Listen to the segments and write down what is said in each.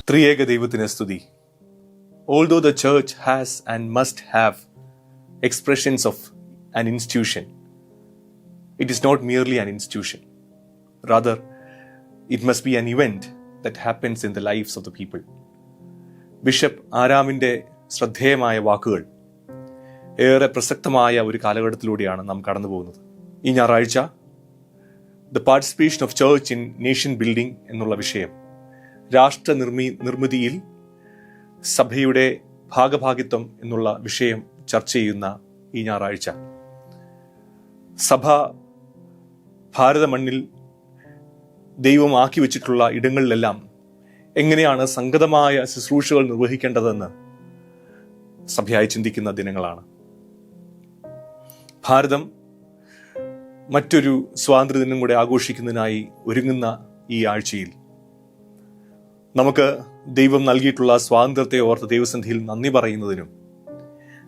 ത്രിയേക ദൈവത്തിന് സ്തുതി. Although the church has and must have expressions of an institution, it is not merely an institution. Rather, it must be an event that happens in the lives of the people. Bishop ആരാമിൻ്റെ ശ്രദ്ധേയമായ വാക്കുകൾ ഏറെ പ്രസക്തമായ ഒരു കാലഘട്ടത്തിലൂടെയാണ് നാം കടന്നു പോകുന്നത്. ഈ ഞായറാഴ്ച the participation of church in nation building എന്നുള്ള വിഷയം, രാഷ്ട്ര നിർമ്മിതിയിൽ സഭയുടെ ഭാഗഭാഗിത്വം എന്നുള്ള വിഷയം ചർച്ച ചെയ്യുന്ന ഈ ഞായറാഴ്ച സഭ ഭാരത മണ്ണിൽ ദൈവം ആക്കി വെച്ചിട്ടുള്ള ഇടങ്ങളിലെല്ലാം എങ്ങനെയാണ് സംഗതമായ ശുശ്രൂഷകൾ നിർവഹിക്കേണ്ടതെന്ന് സഭയായി ചിന്തിക്കുന്ന ദിനങ്ങളാണ്. ഭാരതം മറ്റൊരു സ്വാതന്ത്ര്യദിനം കൂടെ ആഘോഷിക്കുന്നതിനായി ഒരുങ്ങുന്ന ഈ ആഴ്ചയിൽ നമുക്ക് ദൈവം നൽകിയിട്ടുള്ള സ്വാതന്ത്ര്യത്തെ ഓർത്ത് ദൈവസന്നിധിയിൽ നന്ദി പറയുന്നതിനും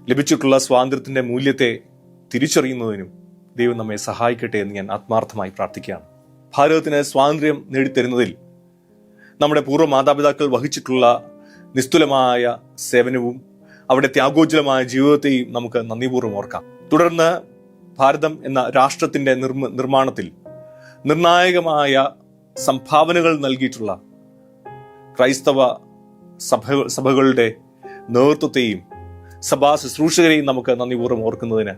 ലഭിച്ചിട്ടുള്ള സ്വാതന്ത്ര്യത്തിന്റെ മൂല്യത്തെ തിരിച്ചറിയുന്നതിനും ദൈവം നമ്മെ സഹായിക്കട്ടെ എന്ന് ഞാൻ ആത്മാർത്ഥമായി പ്രാർത്ഥിക്കുകയാണ്. ഭാരതത്തിന് സ്വാതന്ത്ര്യം നേടിത്തരുന്നതിൽ നമ്മുടെ പൂർവ്വ മാതാപിതാക്കൾ വഹിച്ചിട്ടുള്ള നിസ്തുലമായ സേവനവും അവിടെ ത്യാഗോജ്വലമായ ജീവിതത്തെയും നമുക്ക് നന്ദിപൂർവ്വം ഓർക്കാം. തുടർന്ന് ഭാരതം എന്ന രാഷ്ട്രത്തിന്റെ നിർമ്മാണത്തിൽ നിർണായകമായ സംഭാവനകൾ നൽകിയിട്ടുള്ള ക്രൈസ്തവ സഭകളുടെ നേതൃത്വത്തെയും സഭാ ശുശ്രൂഷകരെയും നമുക്ക് നന്ദിപൂർവ്വം ഓർക്കുന്നതിന്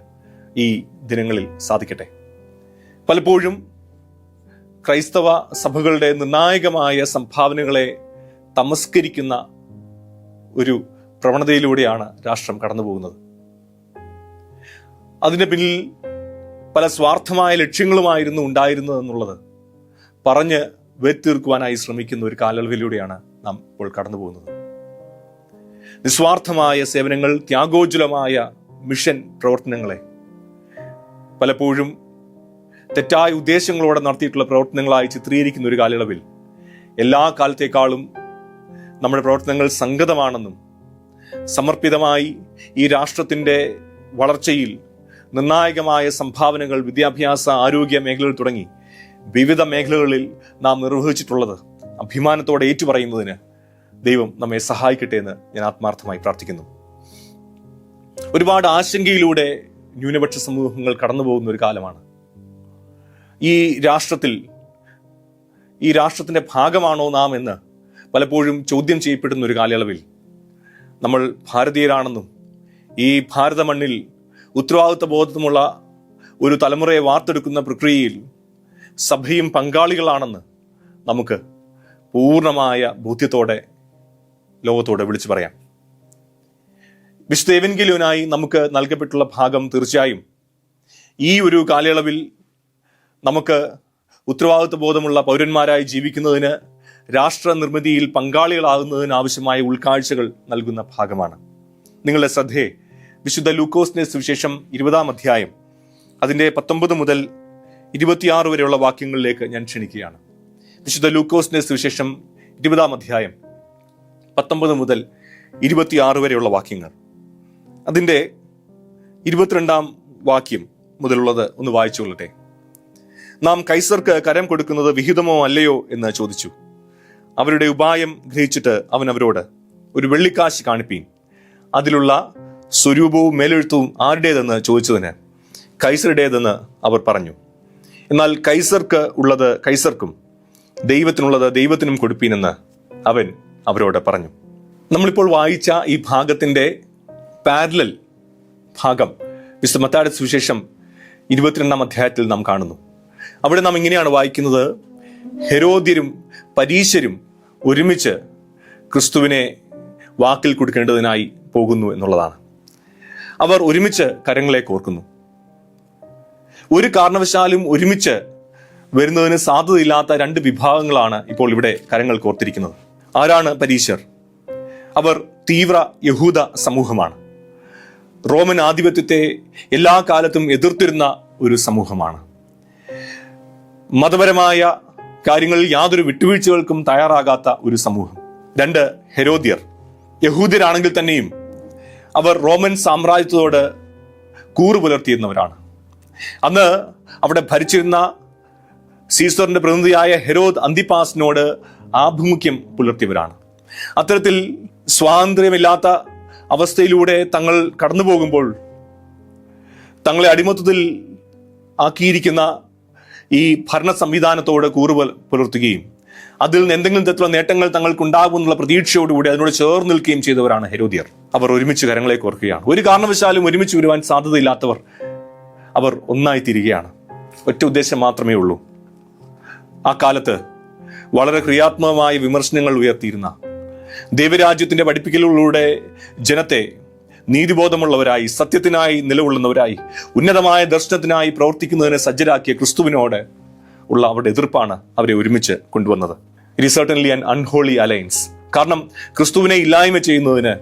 ഈ ദിനങ്ങളിൽ സാധിക്കട്ടെ. പലപ്പോഴും ക്രൈസ്തവ സഭകളുടെ നിർണായകമായ സംഭാവനകളെ തമസ്കരിക്കുന്ന ഒരു പ്രവണതയിലൂടെയാണ് രാഷ്ട്രം കടന്നു പോകുന്നത്. അതിന്റെ പിന്നിൽ പല സ്വാർത്ഥമായ ലക്ഷ്യങ്ങളുമായിരുന്നു ഉണ്ടായിരുന്നതെന്നുള്ളത് പറഞ്ഞ് വേർതീർക്കുവാനായി ശ്രമിക്കുന്ന ഒരു കാലയളവിലൂടെയാണ് നാം ഇപ്പോൾ കടന്നു പോകുന്നത്. നിസ്വാർത്ഥമായ സേവനങ്ങൾ, ത്യാഗോജ്വലമായ മിഷൻ പ്രവർത്തനങ്ങളെ പലപ്പോഴും തെറ്റായ ഉദ്ദേശങ്ങളോടെ നടത്തിയിട്ടുള്ള പ്രവർത്തനങ്ങളായി ചിത്രീകരിക്കുന്ന ഒരു കാലയളവിൽ എല്ലാ കാലത്തേക്കാളും നമ്മുടെ പ്രവർത്തനങ്ങൾ സംഗതമാണെന്നും സമർപ്പിതമായി ഈ രാഷ്ട്രത്തിന്റെ വളർച്ചയിൽ നിർണായകമായ സംഭാവനകൾ വിദ്യാഭ്യാസ, ആരോഗ്യ മേഖലകൾ തുടങ്ങി വിവിധ മേഖലകളിൽ നാം നിർവഹിച്ചിട്ടുള്ളത് അഭിമാനത്തോടെ ഏറ്റുപറയുന്നതിന് ദൈവം നമ്മെ സഹായിക്കട്ടെ എന്ന് ഞാൻ ആത്മാർത്ഥമായി പ്രാർത്ഥിക്കുന്നു. ഒരുപാട് ആശങ്കയിലൂടെ ന്യൂനപക്ഷ സമൂഹങ്ങൾ കടന്നു പോകുന്ന ഒരു കാലമാണ്. ഈ രാഷ്ട്രത്തിന്റെ ഭാഗമാണോ നാം എന്ന് പലപ്പോഴും ചോദ്യം ചെയ്യപ്പെടുന്ന ഒരു കാലയളവിൽ നമ്മൾ ഭാരതീയരാണെന്നും ഈ ഭാരത മണ്ണിൽ ഉത്തരവാദിത്വ ബോധമുള്ള ഒരു തലമുറയെ വാർത്തെടുക്കുന്ന പ്രക്രിയയിൽ സഭയും പങ്കാളികളാണെന്ന് നമുക്ക് പൂർണ്ണമായ ബോധ്യത്തോടെ ലോകത്തോട് വിളിച്ചു പറയാം. വിശുദ്ധ എവൻഗേലിയോനായി നമുക്ക് നൽകപ്പെട്ടുള്ള ഭാഗം തീർച്ചയായും ഈ ഒരു കാലയളവിൽ നമുക്ക് ഉത്തരവാദിത്വ ബോധമുള്ള പൗരന്മാരായി ജീവിക്കുന്നതിന്, രാഷ്ട്ര നിർമ്മിതിയിൽ പങ്കാളികളാകുന്നതിന് ആവശ്യമായ ഉൾക്കാഴ്ചകൾ നൽകുന്ന ഭാഗമാണ്. നിങ്ങളുടെ ശ്രദ്ധയെ വിശുദ്ധ ലൂക്കോസിന്റെ സുവിശേഷം 20-ാം അധ്യായം അതിന്റെ 19 മുതൽ 26 വരെയുള്ള വാക്യങ്ങളിലേക്ക് ഞാൻ ക്ഷണിക്കുകയാണ്. വിശുദ്ധ ലൂക്കോസിന്റെ സുവിശേഷം 20-ാം അധ്യായം 19 മുതൽ 26 വരെയുള്ള വാക്യങ്ങൾ. അതിന്റെ 22-ാം വാക്യം മുതലുള്ളത് ഒന്ന് വായിച്ചു കൊള്ളട്ടെ. നാം കൈസർക്ക് കരം കൊടുക്കുന്നത് വിഹിതമോ അല്ലയോ എന്ന് ചോദിച്ചു. അവരുടെ ഉപായം ഗ്രഹിച്ചിട്ട് അവൻ അവരോട്, ഒരു വെള്ളിക്കാശ് കാണിപ്പീൻ. അതിലുള്ള സ്വരൂപവും മേലെഴുത്തും ആരുടേതെന്ന് ചോദിച്ചതിന് കൈസറുടേതെന്ന് അവർ പറഞ്ഞു. എന്നാൽ കൈസർക്ക് ഉള്ളത് കൈസർക്കും ദൈവത്തിനുള്ളത് ദൈവത്തിനും കൊടുപ്പീനെന്ന് അവൻ അവരോട് പറഞ്ഞു. നമ്മളിപ്പോൾ വായിച്ച ഈ ഭാഗത്തിന്റെ പാരലൽ ഭാഗം വിശുദ്ധ മത്തായിയുടെ സുവിശേഷം 22-ാം അധ്യായത്തിൽ നാം കാണുന്നു. അവിടെ നാം ഇങ്ങനെയാണ് വായിക്കുന്നത്: ഹെരോദ്യരും പരീശരും ഒരുമിച്ച് ക്രിസ്തുവിനെ വാക്കിൽ കൊടുക്കേണ്ടതിനായി പോകുന്നു എന്നുള്ളതാണ്. അവർ ഒരുമിച്ച് കരങ്ങളെ കോർക്കുന്നു. ഒരു കാരണവശാലും ഒരുമിച്ച് വരുന്നതിന് സാധ്യതയില്ലാത്ത രണ്ട് വിഭാഗങ്ങളാണ് ഇപ്പോൾ ഇവിടെ കരങ്ങൾ കോർത്തിരിക്കുന്നത്. ആരാണ് പരീശർ? അവർ തീവ്ര യഹൂദ സമൂഹമാണ്. റോമൻ ആധിപത്യത്തെ എല്ലാ കാലത്തും എതിർത്തിരുന്ന ഒരു സമൂഹമാണ്. മതപരമായ കാര്യങ്ങളിൽ യാതൊരു വിട്ടുവീഴ്ചകൾക്കും തയ്യാറാകാത്ത ഒരു സമൂഹം. 2 ഹെരോദ്യർ. യഹൂദരാണെങ്കിൽ തന്നെയും അവർ റോമൻ സാമ്രാജ്യത്തോട് കൂറു പുലർത്തിയിരുന്നവരാണ്. അന്ന് അവിടെ ഭരിച്ചിരുന്ന സീസറിന്റെ പ്രതിനിധിയായ ഹെരോദ് അന്തിപ്പാസിനോട് ആഭിമുഖ്യം പുലർത്തിയവരാണ്. അത്തരത്തിൽ സ്വാതന്ത്ര്യമില്ലാത്ത അവസ്ഥയിലൂടെ തങ്ങൾ കടന്നു പോകുമ്പോൾ തങ്ങളെ അടിമത്തത്തിൽ ആക്കിയിരിക്കുന്ന ഈ ഭരണ സംവിധാനത്തോട് കൂറ് പുലർത്തുകയും അതിൽ നിന്ന് എന്തെങ്കിലും തരത്തിലുള്ള നേട്ടങ്ങൾ തങ്ങൾക്കുണ്ടാകുമെന്നുള്ള പ്രതീക്ഷയോടുകൂടി അതിനോട് ചേർന്ന് നിൽക്കുകയും ചെയ്തവരാണ് ഹെരോദ്യർ. അവർ ഒരുമിച്ച് കരങ്ങളെ കോർക്കുകയാണ്. ഒരു കാരണവശാലും ഒരുമിച്ച് വരുവാൻ സാധ്യതയില്ലാത്തവർ അവർ ഒന്നായി തീരുകയാണ്. ഒറ്റ ഉദ്ദേശം മാത്രമേ ഉള്ളൂ. ആ കാലത്ത് വളരെ ക്രിയാത്മകമായ വിമർശനങ്ങൾ ഉയർത്തിയിരുന്ന ദൈവരാജ്യത്തിന്റെ പഠിപ്പിക്കലുകളിലൂടെ ജനത്തെ നീതിബോധമുള്ളവരായി, സത്യത്തിനായി നിലകൊള്ളുന്നവരായി, ഉന്നതമായ ദർശനത്തിനായി പ്രവർത്തിക്കുന്നതിന് സജ്ജരാക്കിയ ക്രിസ്തുവിനോട് ഉള്ള അവരുടെ എതിർപ്പാണ് അവരെ ഒരുമിച്ച് കൊണ്ടുവന്നത്. It is certainly an unholy alliance. കാരണം ക്രിസ്തുവിനെ ഇല്ലായ്മ ചെയ്യുന്നതിന്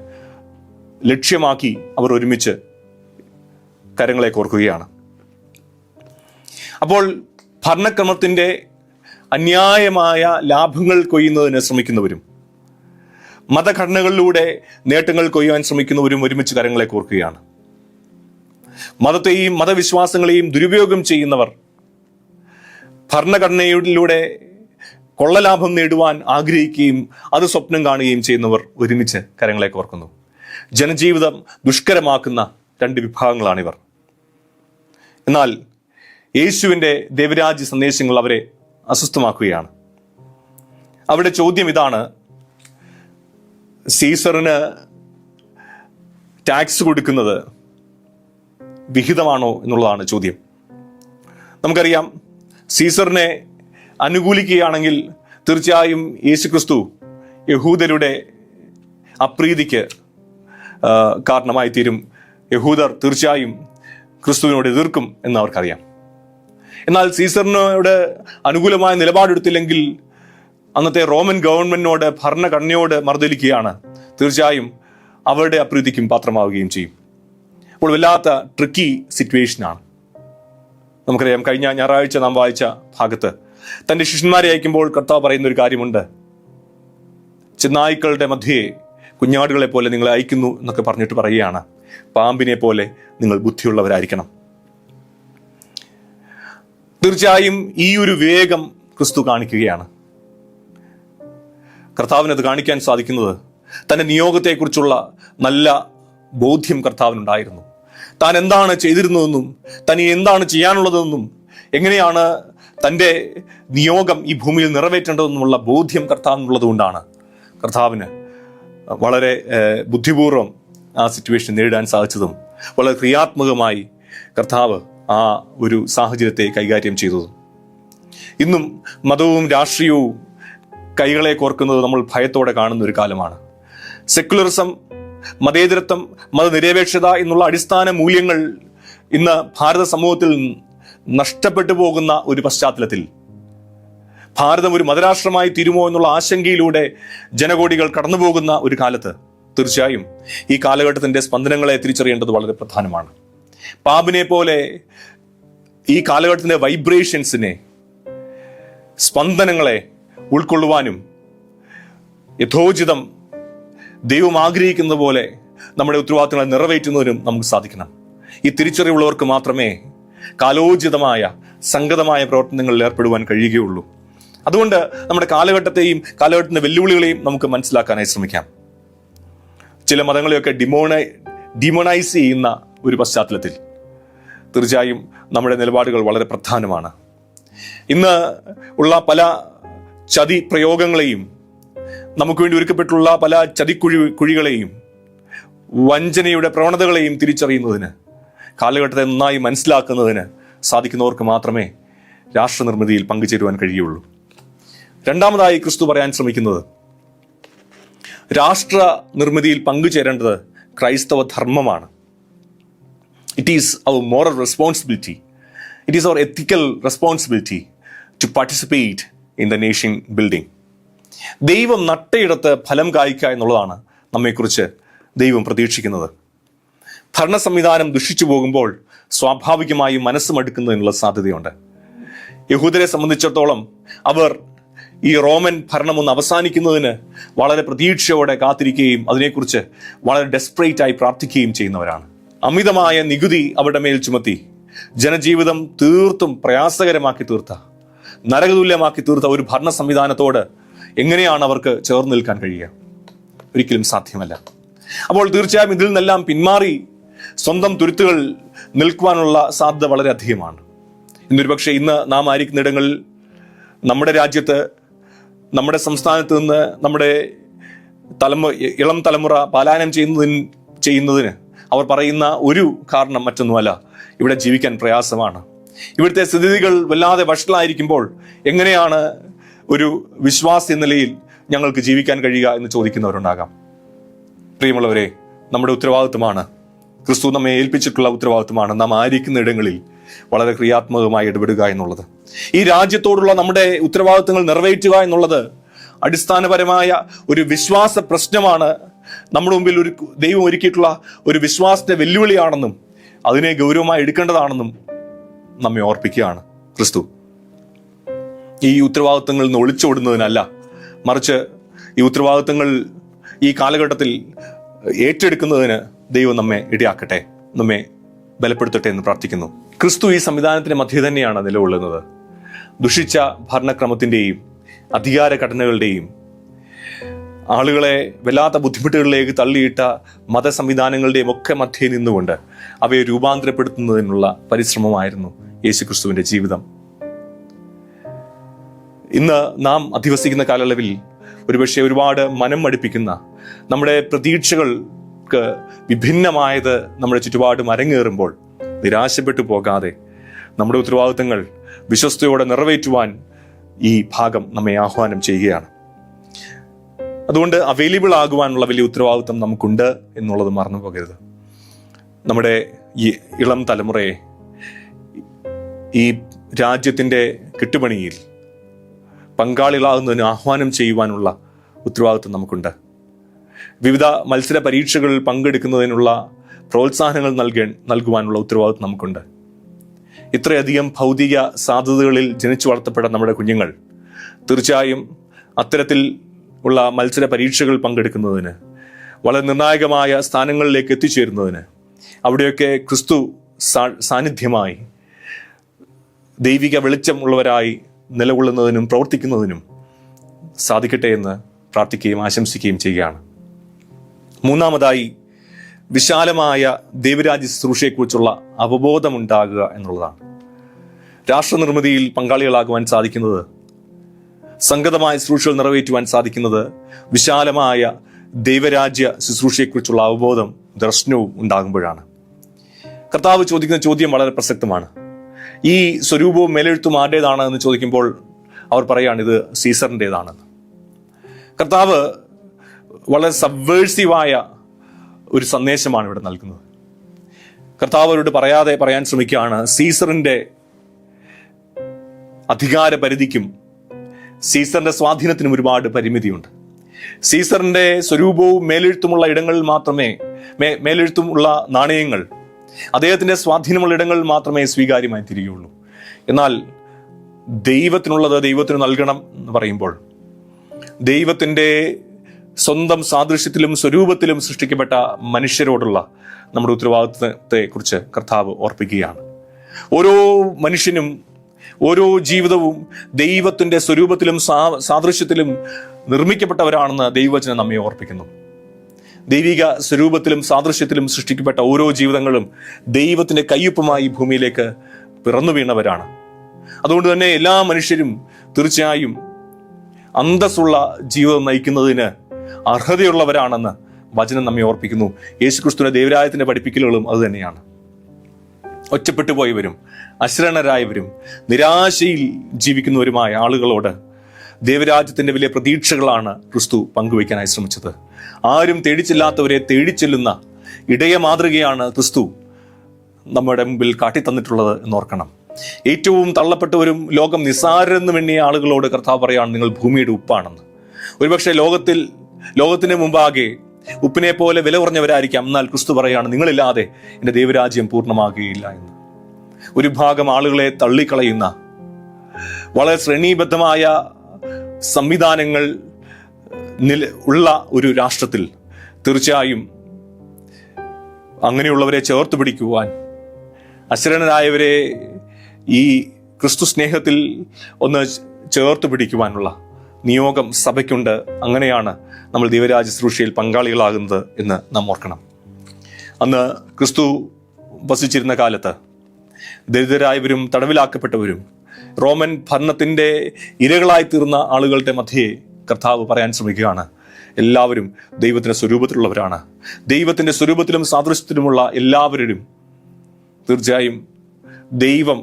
ലക്ഷ്യമാക്കി അവർ ഒരുമിച്ച് കരങ്ങളെ കോർക്കുകയാണ്. അപ്പോൾ ഭരണക്രമത്തിന്റെ അന്യായമായ ലാഭങ്ങൾ കൊയ്യുന്നതിന് ശ്രമിക്കുന്നവരും മതഘടനകളിലൂടെ നേട്ടങ്ങൾ കൊയ്യാൻ ശ്രമിക്കുന്നവരും ഒരുമിച്ച് കരങ്ങളെ കോർക്കുകയാണ്. മതത്തെയും മതവിശ്വാസങ്ങളെയും ദുരുപയോഗം ചെയ്യുന്നവർ ഭരണഘടനയിലൂടെ കൊള്ളലാഭം നേടുവാൻ ആഗ്രഹിക്കുകയും അത് സ്വപ്നം കാണുകയും ചെയ്യുന്നവർ ഒരുമിച്ച് കരങ്ങളെ കോർക്കുന്നു. ജനജീവിതം ദുഷ്കരമാക്കുന്ന രണ്ട് വിഭാഗങ്ങളാണിവർ. എന്നാൽ യേശുവിൻ്റെ ദൈവരാജ്യ സന്ദേശങ്ങൾ അവരെ അസ്വസ്ഥമാക്കുകയാണ്. അവിടെ ചോദ്യം ഇതാണ്: സീസറിന് ടാക്സ് കൊടുക്കുന്നത് വിഹിതമാണോ എന്നുള്ളതാണ് ചോദ്യം. നമുക്കറിയാം, സീസറിനെ അനുകൂലിക്കുകയാണെങ്കിൽ തീർച്ചയായും യേശുക്രിസ്തു യഹൂദരുടെ അപ്രീതിക്ക് കാരണമായി തീരും. യഹൂദർ തീർച്ചയായും ക്രിസ്തുവിനോട് എതിർക്കും എന്ന് അവർക്കറിയാം. എന്നാൽ സീസറിനോട് അനുകൂലമായ നിലപാടെടുത്തില്ലെങ്കിൽ അന്നത്തെ റോമൻ ഗവൺമെന്റിനോട്, ഭരണഘടനയോട് മറുതലിക്കുകയാണ്. തീർച്ചയായും അവരുടെ അപ്രീതിക്കും പാത്രമാവുകയും ചെയ്യും. അപ്പോൾ വല്ലാത്ത ട്രിക്കി സിറ്റുവേഷനാണ്. നമുക്കറിയാം, കഴിഞ്ഞ ഞായറാഴ്ച നാം വായിച്ച ഭാഗത്ത് തന്റെ ശിഷ്യന്മാരെ അയക്കുമ്പോൾ കർത്താവ് പറയുന്ന ഒരു കാര്യമുണ്ട്: ചെന്നായ്ക്കളുടെ മധ്യേ കുഞ്ഞാടുകളെ പോലെ നിങ്ങളെ അയക്കുന്നു എന്നൊക്കെ പറഞ്ഞിട്ട് പറയുകയാണ്, പാമ്പിനെ പോലെ നിങ്ങൾ ബുദ്ധിയുള്ളവരായിരിക്കണം. തീർച്ചയായും ഈ ഒരു വിവേകം ക്രിസ്തു കാണിക്കുകയാണ്. കർത്താവിനത് കാണിക്കാൻ സാധിക്കുന്നത് തന്റെ നിയോഗത്തെക്കുറിച്ചുള്ള നല്ല ബോധ്യം കർത്താവിനുണ്ടായിരുന്നു. താൻ എന്താണ് ചെയ്തിരുന്നതെന്നും താൻ എന്താണ് ചെയ്യാനുള്ളതെന്നും എങ്ങനെയാണ് തൻ്റെ നിയോഗം ഈ ഭൂമിയിൽ നിറവേറ്റേണ്ടതെന്നുമുള്ള ബോധ്യം കർത്താവിനുള്ളത് കൊണ്ടാണ് കർത്താവിന് വളരെ ബുദ്ധിപൂർവ്വം ആ സിറ്റുവേഷൻ നേരിടാൻ സാധിച്ചതും വളരെ ക്രിയാത്മകമായി കർത്താവ് ആ ഒരു സാഹചര്യത്തെ കൈകാര്യം ചെയ്തതും. ഇന്നും മതവും രാഷ്ട്രീയവും കൈകളെ കോർക്കുന്നത് നമ്മൾ ഭയത്തോടെ കാണുന്ന ഒരു കാലമാണ്. സെക്യുലറിസം, മതേതരത്വം, മതനിരപേക്ഷത എന്നുള്ള അടിസ്ഥാന മൂല്യങ്ങൾ ഇന്ന് ഭാരത സമൂഹത്തിൽ നഷ്ടപ്പെട്ടു പോകുന്ന ഒരു പശ്ചാത്തലത്തിൽ ഭാരതം ഒരു മതരാഷ്ട്രമായി തീരുമോ എന്നുള്ള ആശങ്കയിലൂടെ ജനകോടികൾ കടന്നുപോകുന്ന ഒരു കാലത്ത് തീർച്ചയായും ഈ കാലഘട്ടത്തിന്റെ സ്പന്ദനങ്ങളെ തിരിച്ചറിയേണ്ടത് വളരെ പ്രധാനമാണ്. പാമ്പിനെ പോലെ ഈ കാലഘട്ടത്തിന്റെ വൈബ്രേഷൻസിനെ, സ്പന്ദനങ്ങളെ ഉൾക്കൊള്ളുവാനും യഥോചിതം ദൈവം ആഗ്രഹിക്കുന്ന പോലെ നമ്മുടെ ഉത്തരവാദിത്തങ്ങളെ നിറവേറ്റുന്നതിനും നമുക്ക് സാധിക്കണം. ഈ തിരിച്ചറിവുള്ളവർക്ക് മാത്രമേ കാലോചിതമായ സംഗതമായ പ്രവർത്തനങ്ങളിൽ ഏർപ്പെടുവാൻ കഴിയുകയുള്ളൂ. അതുകൊണ്ട് നമ്മുടെ കാലഘട്ടത്തെയും കാലഘട്ടത്തിന്റെ വെല്ലുവിളികളെയും നമുക്ക് മനസ്സിലാക്കാനായി ശ്രമിക്കാം. ചില മതങ്ങളെയൊക്കെ ഡിമോണൈസ് ചെയ്യുന്ന ഒരു പശ്ചാത്തലത്തിൽ തീർച്ചയായും നമ്മുടെ നിലപാടുകൾ വളരെ പ്രധാനമാണ്. ഇന്ന് ഉള്ള പല ചതി പ്രയോഗങ്ങളെയും, നമുക്ക് വേണ്ടി ഒരുക്കപ്പെട്ടുള്ള പല ചതിക്കുഴികളെയും, വഞ്ചനയുടെ പ്രവണതകളെയും തിരിച്ചറിയുന്നതിന്, കാലഘട്ടത്തെ നന്നായി മനസ്സിലാക്കുന്നതിന് സാധിക്കുന്നവർക്ക് മാത്രമേ രാഷ്ട്രനിർമ്മിതിയിൽ പങ്കുചേരുവാൻ കഴിയുള്ളൂ. രണ്ടാമതായി ക്രിസ്തു പറയാൻ ശ്രമിക്കുന്നത്, രാഷ്ട്ര നിർമ്മിതിയിൽ പങ്കുചേരേണ്ടത് ക്രൈസ്തവ ധർമ്മമാണ്. It is our moral responsibility, it is our ethical responsibility to participate in the nation building. ദൈവം നട്ടയിടത്ത് ഫലം കായ്ക്കുക എന്നുള്ളതാണ് നമ്മെക്കുറിച്ച് ദൈവം പ്രതീക്ഷിക്കുന്നത്. ഭരണ സംവിധാനം ദുഷിച്ചു പോകുമ്പോൾ സ്വാഭാവികമായും മനസ്സ് മടുക്കുന്നതിനുള്ള സാധ്യതയുണ്ട്. യഹൂദരെ സംബന്ധിച്ചിടത്തോളം അവർ ഈ റോമൻ ഭരണം ഒന്ന് അവസാനിക്കുന്നതിന് വളരെ പ്രതീക്ഷയോടെ കാത്തിരിക്കുകയും അതിനെക്കുറിച്ച് വളരെ ഡെസ്പറേറ്റായി പ്രാർത്ഥിക്കുകയും ചെയ്യുന്നവരാണ്. അമിതമായ നികുതി അവരുടെ മേൽ ചുമത്തി ജനജീവിതം തീർത്തും പ്രയാസകരമാക്കി തീർത്ത, നരകതുല്യമാക്കി തീർത്ത ഒരു ഭരണ സംവിധാനത്തോട് എങ്ങനെയാണ് അവർക്ക് ചേർന്ന് നിൽക്കാൻ കഴിയുക? ഒരിക്കലും സാധ്യമല്ല. അപ്പോൾ തീർച്ചയായും ഇതിൽ നിന്നെല്ലാം പിന്മാറി സ്വന്തം തുരുത്തുകൾ നിൽക്കുവാനുള്ള സാധ്യത വളരെ അധികമാണ്. ഇന്നൊരു പക്ഷേ ഇന്ന് നാം ആയിരിക്കുന്ന ഇടങ്ങളിൽ, നമ്മുടെ രാജ്യത്ത്, നമ്മുടെ സംസ്ഥാനത്ത് നിന്ന് നമ്മുടെ ഇളം തലമുറ പലായനം ചെയ്യുന്നതിന് അവർ പറയുന്ന ഒരു കാരണം മറ്റൊന്നുമല്ല, ഇവിടെ ജീവിക്കാൻ പ്രയാസമാണ്. ഇവിടുത്തെ സ്ഥിതികൾ വല്ലാതെ വഷളായിരിക്കുമ്പോൾ എങ്ങനെയാണ് ഒരു വിശ്വാസി എന്ന നിലയിൽ ഞങ്ങൾക്ക് ജീവിക്കാൻ കഴിയുക എന്ന് ചോദിക്കുന്നവരുണ്ടാകാം. പ്രിയമുള്ളവരെ, നമ്മുടെ ഉത്തരവാദിത്വമാണ്, ക്രിസ്തു നമ്മെ ഏൽപ്പിച്ചിട്ടുള്ള ഉത്തരവാദിത്വമാണ് നാം ആയിരിക്കുന്ന ഇടങ്ങളിൽ വളരെ ക്രിയാത്മകമായി ഇടപെടുക എന്നുള്ളത്. ഈ രാജ്യത്തോടുള്ള നമ്മുടെ ഉത്തരവാദിത്വങ്ങൾ നിറവേറ്റുക എന്നുള്ളത് അടിസ്ഥാനപരമായ ഒരു വിശ്വാസ പ്രശ്നമാണ്. നമ്മുടെ മുമ്പിൽ ഒരു ദൈവം ഒരുക്കിയിട്ടുള്ള ഒരു വിശ്വാസത്തെ വെല്ലുവിളിയാണെന്നും അതിനെ ഗൗരവമായി എടുക്കേണ്ടതാണെന്നും നമ്മെ ഓർപ്പിക്കുകയാണ് ക്രിസ്തു. ഈ ഉത്തരവാദിത്വങ്ങളിൽ നിന്ന് ഒളിച്ചോടുന്നതിനല്ല, മറിച്ച് ഈ ഉത്തരവാദിത്വങ്ങൾ ഈ കാലഘട്ടത്തിൽ ഏറ്റെടുക്കുന്നതിന് ദൈവം നമ്മെ ഇടയാക്കട്ടെ, നമ്മെ ബലപ്പെടുത്തട്ടെ എന്ന് പ്രാർത്ഥിക്കുന്നു. ക്രിസ്തു ഈ സംവിധാനത്തിന്റെ മധ്യ തന്നെയാണ് നിലകൊള്ളുന്നത്. ദുഷിച്ച ഭരണക്രമത്തിന്റെയും അധികാര ഘടനകളുടെയും ആളുകളെ വല്ലാത്ത ബുദ്ധിമുട്ടുകളിലേക്ക് തള്ളിയിട്ട മതസംവിധാനങ്ങളുടെയും ഒക്കെ മധ്യേ നിന്നുകൊണ്ട് അവയെ രൂപാന്തരപ്പെടുത്തുന്നതിനുള്ള പരിശ്രമമായിരുന്നു യേശുക്രിസ്തുവിന്റെ ജീവിതം. ഇന്ന് നാം അധിവസിക്കുന്ന കാലയളവിൽ ഒരുപക്ഷെ ഒരുപാട് മനം മടുപ്പിക്കുന്ന, നമ്മുടെ പ്രതീക്ഷകൾക്ക് വിഭിന്നമായത് നമ്മുടെ ചുറ്റുപാടും അരങ്ങേറുമ്പോൾ നിരാശപ്പെട്ടു പോകാതെ നമ്മുടെ ഉത്തരവാദിത്തങ്ങൾ വിശ്വസ്തയോടെ നിറവേറ്റുവാൻ ഈ ഭാഗം നമ്മെ ആഹ്വാനം ചെയ്യുകയാണ്. അതുകൊണ്ട് അവൈലബിൾ ആകുവാനുള്ള വലിയ ഉത്തരവാദിത്വം നമുക്കുണ്ട് എന്നുള്ളത് മറന്നു പോകരുത്. നമ്മുടെ ഈ ഇളം തലമുറയെ ഈ രാജ്യത്തിൻ്റെ കെട്ടുപണിയിൽ പങ്കാളികളാകുന്നതിന് ആഹ്വാനം ചെയ്യുവാനുള്ള ഉത്തരവാദിത്വം നമുക്കുണ്ട്. വിവിധ മത്സര പരീക്ഷകളിൽ പങ്കെടുക്കുന്നതിനുള്ള പ്രോത്സാഹനങ്ങൾ നൽകുവാനുള്ള ഉത്തരവാദിത്വം നമുക്കുണ്ട്. ഇത്രയധികം ഭൗതിക സാധ്യതകളിൽ ജനിച്ചു വളർത്തപ്പെട്ട നമ്മുടെ കുഞ്ഞുങ്ങൾ തീർച്ചയായും അത്തരത്തിൽ ഉള്ള മത്സര പരീക്ഷകൾ പങ്കെടുക്കുന്നതിന്, വളരെ നിർണായകമായ സ്ഥാനങ്ങളിലേക്ക് എത്തിച്ചേരുന്നതിന്, അവിടെയൊക്കെ ക്രിസ്തു സാന്നിധ്യമായി ദൈവിക വെളിച്ചം ഉള്ളവരായി നിലകൊള്ളുന്നതിനും പ്രവർത്തിക്കുന്നതിനും സാധിക്കട്ടെ എന്ന് പ്രാർത്ഥിക്കുകയും ആശംസിക്കുകയും ചെയ്യുകയാണ്. മൂന്നാമതായി, വിശാലമായ ദൈവരാജ്യ ശുശ്രൂഷയെക്കുറിച്ചുള്ള അവബോധമുണ്ടാകുക എന്നുള്ളതാണ്. രാഷ്ട്രനിർമ്മിതിയിൽ പങ്കാളികളാകുവാൻ സാധിക്കുന്നത്, സംഗതമായ ശുശ്രൂഷകൾ നിറവേറ്റുവാൻ സാധിക്കുന്നത് വിശാലമായ ദൈവരാജ്യ ശുശ്രൂഷയെക്കുറിച്ചുള്ള അവബോധം, ദർശനവും ഉണ്ടാകുമ്പോഴാണ്. കർത്താവ് ചോദിക്കുന്ന ചോദ്യം വളരെ പ്രസക്തമാണ്. ഈ സ്വരൂപവും മേലെഴുത്തും ആരുടേതാണ് എന്ന് ചോദിക്കുമ്പോൾ അവർ പറയാണ് ഇത് സീസറിൻ്റെതാണെന്ന്. കർത്താവ് വളരെ സബ്വേഴ്സീവായ ഒരു സന്ദേശമാണ് ഇവിടെ നൽകുന്നത്. കർത്താവ് അവരോട് പറയാൻ ശ്രമിക്കുകയാണ്, സീസറിന്റെ അധികാര പരിധിക്കും സീസറിന്റെ സ്വാധീനത്തിനും ഒരുപാട് പരിമിതിയുണ്ട്. സീസറിന്റെ സ്വരൂപവും മേലെഴുത്തുമുള്ള ഇടങ്ങളിൽ മാത്രമേ, മേലെഴുത്തുമുള്ള നാണയങ്ങൾ അദ്ദേഹത്തിന്റെ സ്വാധീനമുള്ള ഇടങ്ങളിൽ മാത്രമേ സ്വീകാര്യമായി തീരുകയുള്ളൂ. എന്നാൽ ദൈവത്തിനുള്ളത് ദൈവത്തിന് നൽകണം എന്ന് പറയുമ്പോൾ, ദൈവത്തിന്റെ സ്വന്തം സാദൃശ്യത്തിലും സ്വരൂപത്തിലും സൃഷ്ടിക്കപ്പെട്ട മനുഷ്യരോടുള്ള നമ്മുടെ ഉത്തരവാദിത്വത്തെ കുറിച്ച് കർത്താവ് ഓർപ്പിക്കുകയാണ്. ഓരോ മനുഷ്യനും ഓരോ ജീവിതവും ദൈവത്തിന്റെ സ്വരൂപത്തിലും സാദൃശ്യത്തിലും നിർമ്മിക്കപ്പെട്ടവരാണെന്ന് ദൈവവചനം നമ്മെ ഓർപ്പിക്കുന്നു. ദൈവിക സ്വരൂപത്തിലും സാദൃശ്യത്തിലും സൃഷ്ടിക്കപ്പെട്ട ഓരോ ജീവിതങ്ങളും ദൈവത്തിന്റെ കയ്യൊപ്പുമായി ഭൂമിയിലേക്ക് പിറന്നു വീണവരാണ്. അതുകൊണ്ട് തന്നെ എല്ലാ മനുഷ്യരും തീർച്ചയായും അന്തസ്സുള്ള ജീവിതം നയിക്കുന്നതിന് അർഹതയുള്ളവരാണെന്ന് വചനം നമ്മെ ഓർപ്പിക്കുന്നു. യേശുക്രിസ്തുവിന്റെ ദൈവരാജ്യത്തിന്റെ പഠിപ്പിക്കലുകളും അതുതന്നെയാണ്. ഒറ്റപ്പെട്ടു പോയവരും അശരണരായവരും നിരാശയിൽ ജീവിക്കുന്നവരുമായ ആളുകളോട് ദൈവരാജ്യത്തിന്റെ വലിയ പ്രതീക്ഷകളാണ് ക്രിസ്തു പങ്കുവയ്ക്കാനായി ശ്രമിച്ചത്. ആരും തേടിച്ചെല്ലാത്തവരെ തേടിച്ചെല്ലുന്ന ഇടയ മാതൃകയാണ് ക്രിസ്തു നമ്മുടെ മുമ്പിൽ കാട്ടിത്തന്നിട്ടുള്ളത് എന്നോർക്കണം. ഏറ്റവും തള്ളപ്പെട്ടവരും ലോകം നിസ്സാരെന്ന് എണ്ണിയ ആളുകളോട് കർത്താവ് പറയാണ്, നിങ്ങൾ ഭൂമിയുടെ ഉപ്പാണെന്ന്. ഒരുപക്ഷെ ലോകത്തിന് മുമ്പാകെ ഉപ്പിനെ പോലെ വില കുറഞ്ഞവരായിരിക്കാം, എന്നാൽ ക്രിസ്തു പറയാണ്, നിങ്ങളില്ലാതെ എൻ്റെ ദൈവരാജ്യം പൂർണ്ണമാകുകയില്ല എന്ന്. ഒരു ഭാഗം ആളുകളെ തള്ളിക്കളയുന്ന വളരെ ശ്രേണീബദ്ധമായ സംവിധാനങ്ങൾ ഉള്ള ഒരു രാഷ്ട്രത്തിൽ തീർച്ചയായും അങ്ങനെയുള്ളവരെ ചേർത്ത് പിടിക്കുവാൻ, അശരണരായവരെ ഈ ക്രിസ്തു സ്നേഹത്തിൽ ഒന്ന് ചേർത്ത് പിടിക്കുവാനുള്ള നിയോഗം സഭയ്ക്കുണ്ട്. അങ്ങനെയാണ് നമ്മൾ ദൈവരാജ്യ ശുശ്രൂഷയിൽ പങ്കാളികളാകുന്നത് എന്ന് നാം ഓർക്കണം. അന്ന് ക്രിസ്തു വസിച്ചിരുന്ന കാലത്ത് ദരിദ്രരായവരും തടവിലാക്കപ്പെട്ടവരും റോമൻ ഭരണത്തിൻ്റെ ഇരകളായി തീർന്ന ആളുകളുടെ മധ്യേ കർത്താവ് പറയാൻ ശ്രമിക്കുകയാണ്, എല്ലാവരും ദൈവത്തിൻ്റെ സ്വരൂപത്തിലുള്ളവരാണ്. ദൈവത്തിൻ്റെ സ്വരൂപത്തിലും സാദൃശ്യത്തിലുമുള്ള എല്ലാവരും തീർച്ചയായും ദൈവം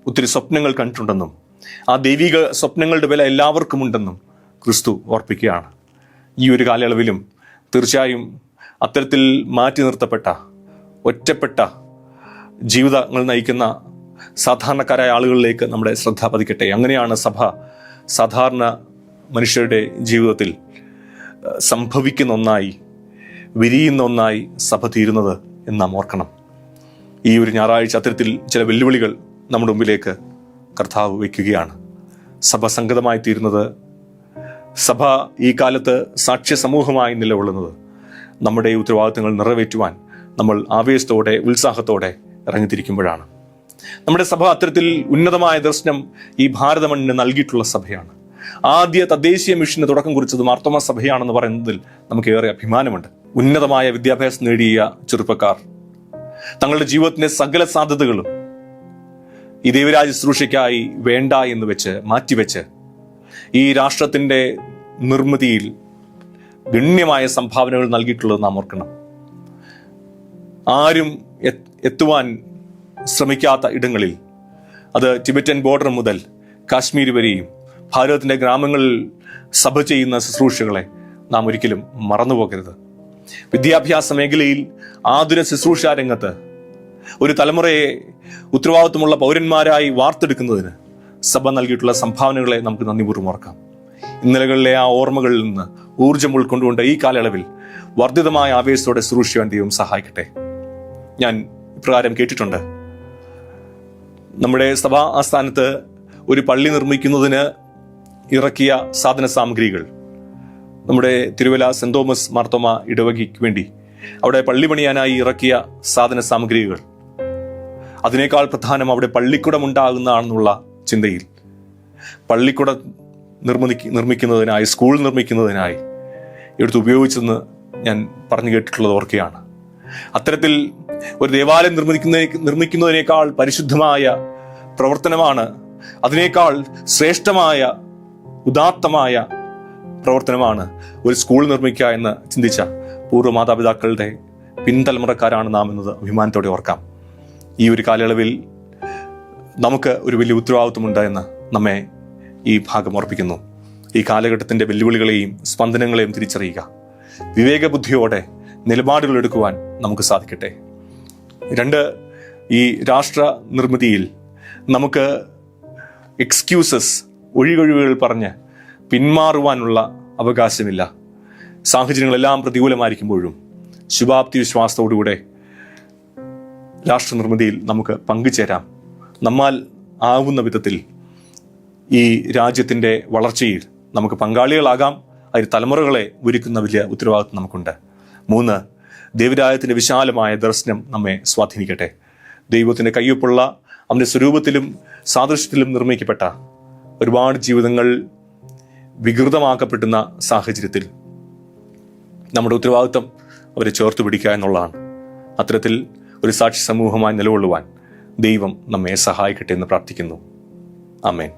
ഒത്തിരി സ്വപ്നങ്ങൾ കണ്ടിട്ടുണ്ടെന്നും ആ ദൈവിക സ്വപ്നങ്ങളുടെ വില എല്ലാവർക്കും ഉണ്ടെന്നും ക്രിസ്തു ഓർപ്പിക്കുകയാണ്. ഈ ഒരു കാലയളവിലും തീർച്ചയായും അത്തരത്തിൽ മാറ്റി നിർത്തപ്പെട്ട ഒറ്റപ്പെട്ട ജീവിതങ്ങൾ നയിക്കുന്ന സാധാരണക്കാരായ ആളുകളിലേക്ക് നമ്മുടെ ശ്രദ്ധ പതിക്കട്ടെ. അങ്ങനെയാണ് സഭ സാധാരണ മനുഷ്യരുടെ ജീവിതത്തിൽ സംഭവിക്കുന്ന ഒന്നായി, വിരിയുന്ന ഒന്നായി സഭ തീരുന്നത് എന്ന് നാം ഓർക്കണം. ഈ ഒരു ഞായറാഴ്ച അത്തരത്തിൽ ചില വെല്ലുവിളികൾ നമ്മുടെ മുമ്പിലേക്ക് കർത്താവ് വയ്ക്കുകയാണ്. സഭ സംഗതമായി തീരുന്നത്, സഭ ഈ കാലത്ത് സാക്ഷ്യ സമൂഹമായി നിലകൊള്ളുന്നത് നമ്മുടെ ഉത്തരവാദിത്തങ്ങൾ നിറവേറ്റുവാൻ നമ്മൾ ആവേശത്തോടെ ഉത്സാഹത്തോടെ ഇറങ്ങിത്തിരിക്കുമ്പോഴാണ്. നമ്മുടെ സഭ അത്തരത്തിൽ ഉന്നതമായ ദർശനം ഈ ഭാരതമണ്ണിന് നൽകിയിട്ടുള്ള സഭയാണ്. ആദ്യ തദ്ദേശീയ മിഷന് തുടക്കം കുറിച്ചത് മാർത്തോമാ സഭയാണെന്ന് പറയുന്നതിൽ നമുക്ക് ഏറെ അഭിമാനമുണ്ട്. ഉന്നതമായ വിദ്യാഭ്യാസം നേടിയ ചെറുപ്പക്കാർ തങ്ങളുടെ ജീവിതത്തിന്റെ സകല സാധ്യതകളും ഈ ദൈവരാജ്യ ശുശ്രൂഷയ്ക്കായി വേണ്ട എന്ന് വെച്ച് മാറ്റിവെച്ച് ഈ രാഷ്ട്രത്തിന്റെ നിർമ്മിതിയിൽ ഗണ്യമായ സംഭാവനകൾ നൽകിയിട്ടുള്ളത് നാം ഓർക്കണം. ആരും എത്തുവാൻ ശ്രമിക്കാത്ത ഇടങ്ങളിൽ, അത് ടിബറ്റൻ ബോർഡർ മുതൽ കാശ്മീർ വരെയും ഭാരതത്തിന്റെ ഗ്രാമങ്ങളിൽ സഭ ചെയ്യുന്ന ശുശ്രൂഷകളെ നാം ഒരിക്കലും മറന്നുപോകരുത്. വിദ്യാഭ്യാസ മേഖലയിൽ ആതുര ശുശ്രൂഷ രംഗത്ത് ഒരു തലമുറയെ ഉത്തരവാദിത്വമുള്ള പൗരന്മാരായി വാർത്തെടുക്കുന്നതിന് സഭ നൽകിയിട്ടുള്ള സംഭാവനകളെ നമുക്ക് നന്ദിപൂർവ്വം ഓർക്കാം. ഇന്നലകളിലെ ആ ഓർമ്മകളിൽ നിന്ന് ഊർജ്ജം ഉൾക്കൊണ്ടുകൊണ്ട് ഈ കാലയളവിൽ വർദ്ധിതമായ ആവേശത്തോടെ ശുശ്രൂഷിക്കാൻ ദൈവം സഹായിക്കട്ടെ. ഞാൻ ഇപ്രകാരം കേട്ടിട്ടുണ്ട്, നമ്മുടെ സഭാ ആസ്ഥാനത്ത് ഒരു പള്ളി നിർമ്മിക്കുന്നതിന് ഇറക്കിയ സാധന സാമഗ്രികൾ, നമ്മുടെ തിരുവല്ല സെന്റ് തോമസ് മാർത്തോമ ഇടവകയ്ക്ക് വേണ്ടി അവിടെ പള്ളി പണിയാനായി ഇറക്കിയ സാധന സാമഗ്രികൾ, അതിനേക്കാൾ പ്രധാനം അവിടെ പള്ളിക്കുടം ഉണ്ടാകുന്നതാണെന്നുള്ള ചിന്തയിൽ പള്ളിക്കുടം നിർമ്മിക്കുന്നതിനായി, സ്കൂൾ നിർമ്മിക്കുന്നതിനായി എടുത്ത് ഉപയോഗിച്ചെന്ന് ഞാൻ പറഞ്ഞു കേട്ടിട്ടുള്ളത് ഓർക്കുകയാണ്. അത്തരത്തിൽ ഒരു ദേവാലയം നിർമ്മിക്കുന്നതിനേക്കാൾ പരിശുദ്ധമായ പ്രവർത്തനമാണ്, അതിനേക്കാൾ ശ്രേഷ്ഠമായ ഉദാത്തമായ പ്രവർത്തനമാണ് ഒരു സ്കൂൾ നിർമ്മിക്കുക എന്ന് ചിന്തിച്ച പൂർവ്വ മാതാപിതാക്കളുടെ പിൻതലമുറക്കാരാണ് നാം എന്നത് അഭിമാനത്തോടെ ഓർക്കാം. ഈ ഒരു കാലയളവിൽ നമുക്ക് ഒരു വലിയ ഉത്തരവാദിത്വമുണ്ട് എന്ന് നമ്മെ ഈ ഭാഗം ഓർപ്പിക്കുന്നു. ഈ കാലഘട്ടത്തിന്റെ വെല്ലുവിളികളെയും സ്പന്ദനങ്ങളെയും തിരിച്ചറിയുക, വിവേകബുദ്ധിയോടെ നിലപാടുകൾ എടുക്കുവാൻ നമുക്ക് സാധിക്കട്ടെ. 2, ഈ രാഷ്ട്ര നിർമ്മിതിയിൽ നമുക്ക് എക്സ്ക്യൂസസ്, ഒഴികഴിവുകൾ പറഞ്ഞ് പിന്മാറുവാനുള്ള അവകാശമില്ല. സാഹചര്യങ്ങളെല്ലാം പ്രതികൂലമായിരിക്കുമ്പോഴും ശുഭാപ്തി വിശ്വാസത്തോടുകൂടെ രാഷ്ട്ര നിർമ്മിതിയിൽ നമുക്ക് പങ്കുചേരാം. നമ്മാൽ ആവുന്ന വിധത്തിൽ ഈ രാജ്യത്തിൻ്റെ വളർച്ചയിൽ നമുക്ക് പങ്കാളികളാകാം. അതിന് തലമുറകളെ ഒരുക്കുന്ന വലിയ ഉത്തരവാദിത്വം നമുക്കുണ്ട്. 3, ദൈവരാജ്യത്തിൻ്റെ വിശാലമായ ദർശനം നമ്മെ സ്വാധീനിക്കട്ടെ. ദൈവത്തിൻ്റെ കയ്യൊപ്പുള്ള അവൻ്റെ സ്വരൂപത്തിലും സാദൃശ്യത്തിലും നിർമ്മിക്കപ്പെട്ട ഒരുപാട് ജീവിതങ്ങൾ വികൃതമാക്കപ്പെടുന്ന സാഹചര്യത്തിൽ നമ്മുടെ ഉത്തരവാദിത്വം അവരെ ചേർത്ത് പിടിക്കുക എന്നുള്ളതാണ്. അത്തരത്തിൽ ഒരു സാക്ഷി സമൂഹമായി നിലകൊള്ളുവാൻ ദൈവം നമ്മെ സഹായിക്കട്ടെ എന്ന് പ്രാർത്ഥിക്കുന്നു. ആമേൻ.